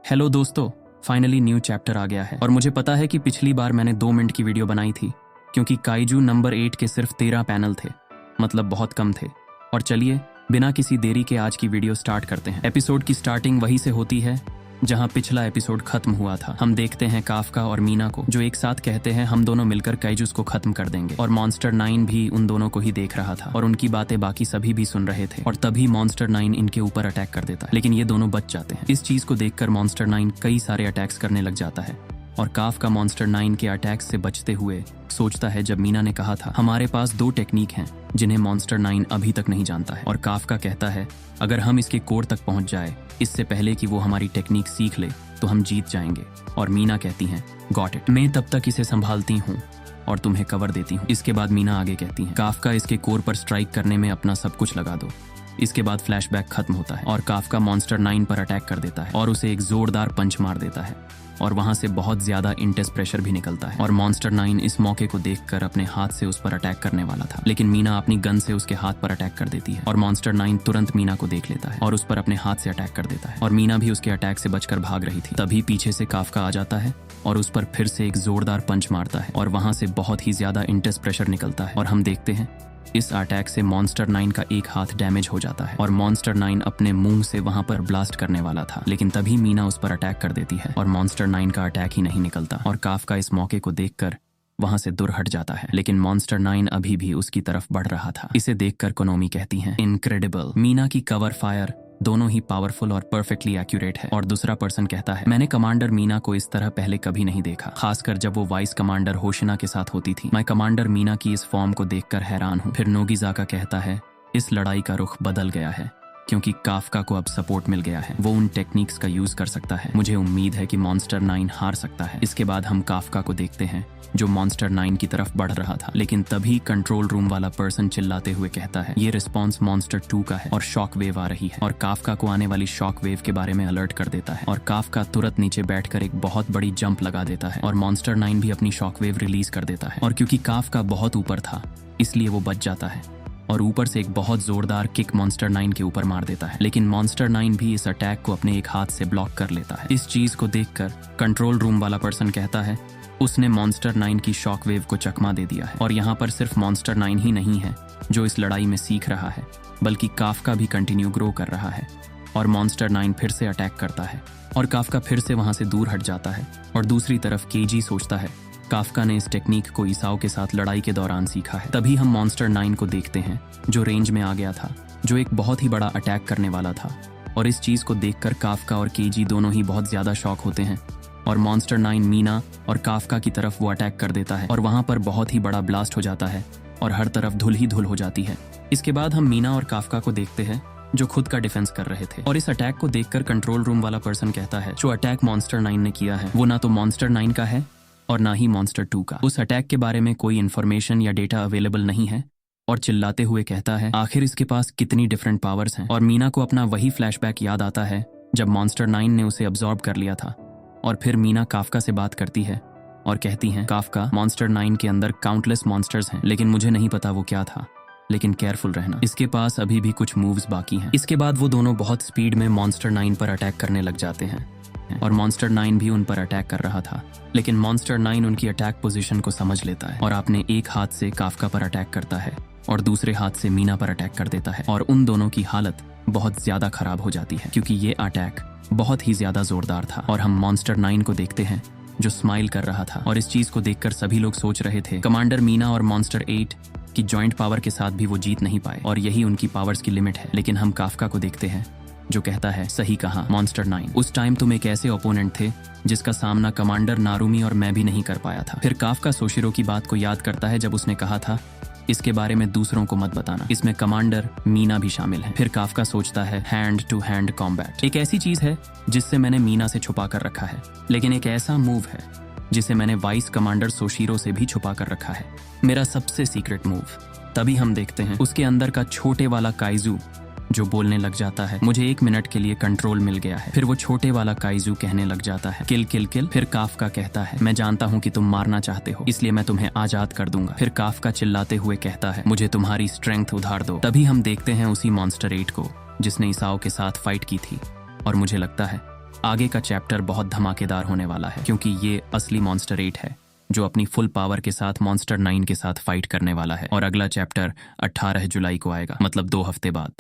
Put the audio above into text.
Hello दोस्तों, finally new chapter आ गया है। और मुझे पता है कि पिछली बार मैंने 2 मिनट की वीडियो बनाई थी क्योंकि काइजू नंबर 8 के सिर्फ 13 पैनल थे, मतलब बहुत कम थे। और चलिए बिना किसी देरी के आज की वीडियो स्टार्ट करते हैं। एपिसोड की स्टार्टिंग वहीं से होती है जहां पिछला एपिसोड खत्म हुआ था। हम देखते हैं काफका और मीना को, जो एक साथ कहते हैं हम दोनों मिलकर काइजूस को खत्म कर देंगे। और मॉन्स्टर 9 भी उन दोनों को ही देख रहा था और उनकी बातें बाकी सभी भी सुन रहे थे। और तभी मॉन्स्टर 9 इनके ऊपर अटैक कर देता है, लेकिन ये दोनों बच जाते हैं। इस चीज को देखकर मॉन्स्टर 9 कई सारे अटैक्स करने लग जाता है और काफका मॉन्स्टर 9 के अटैक्स से बचते हुए सोचता है जब मीना ने कहा था हमारे पास 2 टेक्निक हैं जिन्हें मॉन्स्टर 9 अभी तक नहीं जानता है। और काफका कहता है अगर हम इसके कोर तक पहुंच जाए इससे पहले कि वो हमारी टेक्निक सीख ले तो हम जीत जाएंगे। और मीना कहती हैं गॉट इट, मैं तब तक इसे संभालती हूँ और तुम्हें कवर देती हूँ। इसके बाद मीना आगे कहती है काफका इसके कोर पर स्ट्राइक करने में अपना सब कुछ लगा दो। इसके बाद फ्लैशबैक खत्म होता है और काफका मॉन्स्टर 9 पर अटैक कर देता है और उसे एक जोरदार पंच मार देता है और वहां से बहुत ज्यादा इंटेंस प्रेशर भी निकलता है। और मॉन्स्टर 9 इस मौके को देखकर अपने हाथ से उस पर अटैक करने वाला था, लेकिन मीना अपनी गन से उसके हाथ पर अटैक कर देती है और मॉन्स्टर 9 तुरंत मीना को देख लेता है और उस पर अपने हाथ से अटैक कर देता है। और मीना भी उसके अटैक से बचकर भाग रही थी। तभी पीछे से काफका आ जाता है और उस पर फिर से एक जोरदार पंच मारता है और वहां से बहुत ही ज्यादा इंटेंस प्रेशर निकलता है। और हम देखते हैं इस अटैक से मॉन्स्टर 9 का एक हाथ डैमेज हो जाता है और मॉन्स्टर 9 अपने मुंह से वहां पर ब्लास्ट करने वाला था, लेकिन तभी मीना उस पर अटैक कर देती है और मॉन्स्टर 9 का अटैक ही नहीं निकलता। और काफका इस मौके को देखकर वहां से दूर हट जाता है, लेकिन मॉन्स्टर 9 अभी भी उसकी तरफ बढ़ रहा था। इसे देखकर कोनोमी कहती हैं इनक्रेडिबल, मीना की कवर फायर दोनों ही पावरफुल और परफेक्टली एक्यूरेट है। और दूसरा पर्सन कहता है मैंने कमांडर मीना को इस तरह पहले कभी नहीं देखा, खासकर जब वो वाइस कमांडर होशिना के साथ होती थी। मैं कमांडर मीना की इस फॉर्म को देखकर हैरान हूँ। फिर नोगिजाका कहता है इस लड़ाई का रुख बदल गया है क्योंकि काफका को अब सपोर्ट मिल गया है, वो उन टेक्निक्स का यूज कर सकता है। मुझे उम्मीद है कि मॉन्स्टर 9 हार सकता है। इसके बाद हम काफका को देखते हैं जो मॉन्स्टर 9 की तरफ बढ़ रहा था, लेकिन तभी कंट्रोल रूम वाला पर्सन चिल्लाते हुए कहता है ये रिस्पॉन्स मॉन्स्टर 2 का है और शॉक वेव आ रही है। और काफका को आने वाली शॉक वेव के बारे में अलर्ट कर देता है और काफका तुरंत नीचे बैठकर एक बहुत बड़ी जंप लगा देता है और मॉन्स्टर 9 भी अपनी शॉक वेव रिलीज कर देता है। और क्योंकि काफका बहुत ऊपर था इसलिए वो बच जाता है और ऊपर से एक बहुत जोरदार किक मॉन्स्टर 9 के ऊपर मार देता है, लेकिन मॉन्स्टर 9 भी इस अटैक को अपने एक हाथ से ब्लॉक कर लेता है। इस चीज को देखकर कंट्रोल रूम वाला पर्सन कहता है उसने मॉन्स्टर 9 की शॉक वेव को चकमा दे दिया है। और यहाँ पर सिर्फ मॉन्स्टर 9 ही नहीं है जो इस लड़ाई में सीख रहा है, बल्कि काफका भी कंटिन्यू ग्रो कर रहा है। और मॉन्स्टर 9 फिर से अटैक करता है और काफका फिर से वहां से दूर हट जाता है। और दूसरी तरफ केजी सोचता है काफका ने इस टेक्निक को ईसाओ के साथ लड़ाई के दौरान सीखा है। तभी हम मॉन्स्टर 9 को देखते हैं जो रेंज में आ गया था, जो एक बहुत ही बड़ा अटैक करने वाला था। और इस चीज को देखकर काफका और केजी दोनों ही बहुत ज्यादा शॉक होते हैं और मॉन्स्टर 9 मीना और काफका की तरफ वो अटैक कर देता है और वहां पर बहुत ही बड़ा ब्लास्ट हो जाता है और हर तरफ धुल ही धुल हो जाती है। इसके बाद हम मीना और काफका को देखते हैं जो खुद का डिफेंस कर रहे थे। और इस अटैक को देखकर कंट्रोल रूम वाला पर्सन कहता है जो अटैक मॉन्स्टर 9 ने किया है वो ना तो मॉन्स्टर 9 का है और ना ही मॉन्स्टर 2 का। उस अटैक के बारे में कोई इन्फॉर्मेशन या डेटा अवेलेबल नहीं है और चिल्लाते हुए कहता है आखिर इसके पास कितनी डिफरेंट पावर्स हैं। और मीना को अपना वही फ्लैशबैक याद आता है जब मॉन्स्टर 9 ने उसे अब्सॉर्ब कर लिया था। और फिर मीना काफका से बात करती है और कहती हैं काफका मॉन्स्टर 9 के अंदर काउंटलेस मॉन्स्टर्स हैं, लेकिन मुझे नहीं पता वो क्या था, लेकिन केयरफुल रहना, इसके पास अभी भी कुछ मूव्स बाकी हैं। इसके बाद वो दोनों बहुत स्पीड में मॉन्स्टर 9 पर अटैक करने लग जाते हैं और मॉन्स्टर 9 भी उन पर अटैक कर रहा था, लेकिन मॉन्स्टर 9 उनकी अटैक पोजीशन को समझ लेता है और अपने एक हाथ से काफका पर अटैक करता है और दूसरे हाथ से मीना पर अटैक कर देता है। और उन दोनों की हालत बहुत ज्यादा खराब हो जाती है क्योंकि ये अटैक बहुत ही ज्यादा जोरदार था। और हम मॉन्स्टर 9 को देखते हैं जो स्माइल कर रहा था और इस चीज को देखकर सभी लोग सोच रहे थे कमांडर मीना और मॉन्स्टर 8 की जॉइंट पावर के साथ भी वो जीत नहीं पाए और यही उनकी पावर्स की लिमिट है। लेकिन हम काफका को देखते हैं जो कहता है सही कहा मॉन्स्टर 9, उस टाइम तुम एक ऐसे ओपोनेंट थे जिसका सामना कमांडर नारुमी और मैं भी नहीं कर पाया था। फिर काफका सोशिरो की बात को याद करता है जब उसने कहा था इसके बारे में दूसरों को मत बताना, इसमें कमांडर मीना भी शामिल है। फिर काफका सोचता है हैंड टू हैंड कॉम्बैट एक ऐसी चीज है जिससे मैंने मीना से छुपा कर रखा है, लेकिन एक ऐसा मूव है जिसे मैंने वाइस कमांडर सोशिरो से भी छुपा कर रखा है, मेरा सबसे सीक्रेट मूव। तभी हम देखते हैं उसके अंदर का छोटे वाला काइजू जो बोलने लग जाता है मुझे 1 मिनट के लिए कंट्रोल मिल गया है। फिर वो छोटे वाला काइजू कहने लग जाता है किल किल किल। फिर काफका कहता है मैं जानता हूँ कि तुम मारना चाहते हो इसलिए मैं तुम्हें आजाद कर दूंगा। फिर काफका चिल्लाते हुए कहता है मुझे तुम्हारी स्ट्रेंथ उधार दो। तभी हम देखते हैं उसी मॉन्स्टर 8 को जिसने ईसाओ के साथ फाइट की थी और मुझे लगता है आगे का चैप्टर बहुत धमाकेदार होने वाला है क्योंकि ये असली मॉन्स्टर 8 है जो अपनी फुल पावर के साथ मॉन्स्टर 9 के साथ फाइट करने वाला है। और अगला चैप्टर 18 जुलाई को आएगा, मतलब 2 हफ्ते बाद।